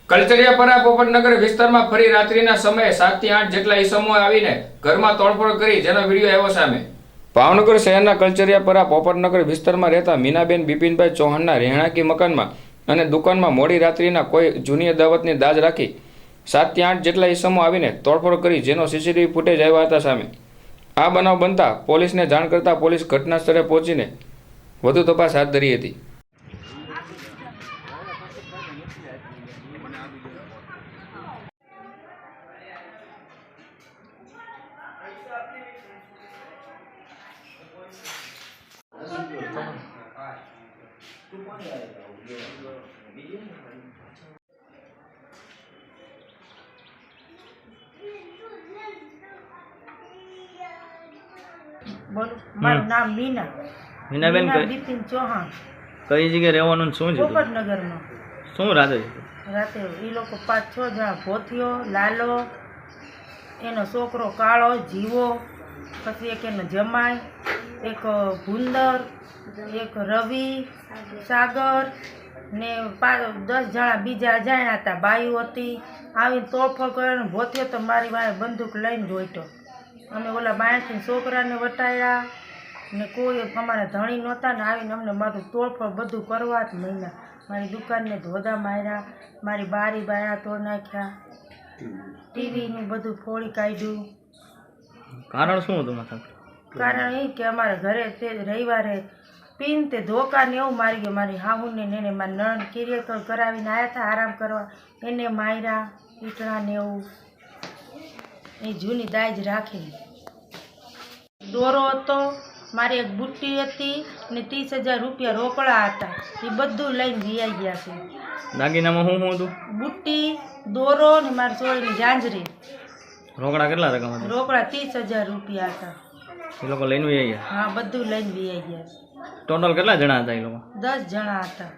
કલચરિયાપરા પોપટનગર વિસ્તારમાં ફરી રાત્રિના સમયે 7 થી 8 જેટલા ઈસમો આવીને ઘરમાં તોડફોડ કરી જેનો વિડીયો આવ્યો સામે। ભાવનગર શહેરના કલચરિયાપરા પોપટનગર વિસ્તારમાં રહેતા મીનાબેન બિપિનભાઈ ચૌહાણના રહેણાંકી મકાનમાં અને દુકાનમાં મોડી રાત્રિના કોઈ જૂની દાવતની દાજ રાખી 7 થી 8 જેટલા ઈસમો આવીને તોડફોડ કરી જેનો સીસીટીવી ફૂટેજ આવ્યા હતા સામે। આ બનાવ બનતા પોલીસને જાણ કરતા પોલીસ ઘટના સ્થળે પહોંચીને વધુ તપાસ હાથ ધરી હતી। મારું નામ મીનાબેન બિપિન ચૌહાણ। કઈ જગ્યાએ રહેવાનું ને શું છે? પોપટનગરમાં। શું રાતે એ લોકો 5-6 જણા, ભોથિયો, લાલો, એનો છોકરો કાળો, જીવો, પછી એક એનો જમાઈ, એક ભૂંદર, એક રવિ, સાગર ને 10 જણા બીજા અજાણ્યા હતા, બાયુ હતી। આવીને તોડફોડ કરે, ભોથિયો તો મારી વાંહે બંદૂક લઈને જોઈતો। અમે ઓલા બાયથી છોકરાને વટાયા ને કોઈ અમારા ધણી નહોતા ને આવીને અમને મારું તોડફોડ બધું કરવા જ મહિના। મારી દુકાનને ધોધા માર્યા, મારી બારી બાયા તોડ નાખ્યા, ટીવીનું બધું ફોડી કાઢ્યું। કારણ શું હતું માથા? કારણ એ કે અમારા ઘરે તે રવિવારે પીન તે ધોકા ને એવું મારી ગયો। મારી હાહુને ને એને મારી નણંદ કિરિયર કરાવીને આવ્યા હતા આરામ કરવા, એને માર્યા ઈટણા ને એવું। એ જૂની દાજ રાખી, દોરો હતો, મારી એક બુટ્ટી હતી ને 30,000 રૂપિયા રોકડા હતા, એ બધું લઈને વિયાઈ ગયા છે। દાગીનામાં શું હતું? બુટ્ટી, દોરો ને મારી સોળીની જાંજરી। રોકડા કેટલા રકમ હતા? રોકડા 30,000 રૂપિયા હતા। એ લોકો લઈને વહી ગયા? હા, બધું લઈને વિયાઈ ગયા છે। ટોટલ કેટલા જણા હતા એ લોકો? 10 જણા હતા।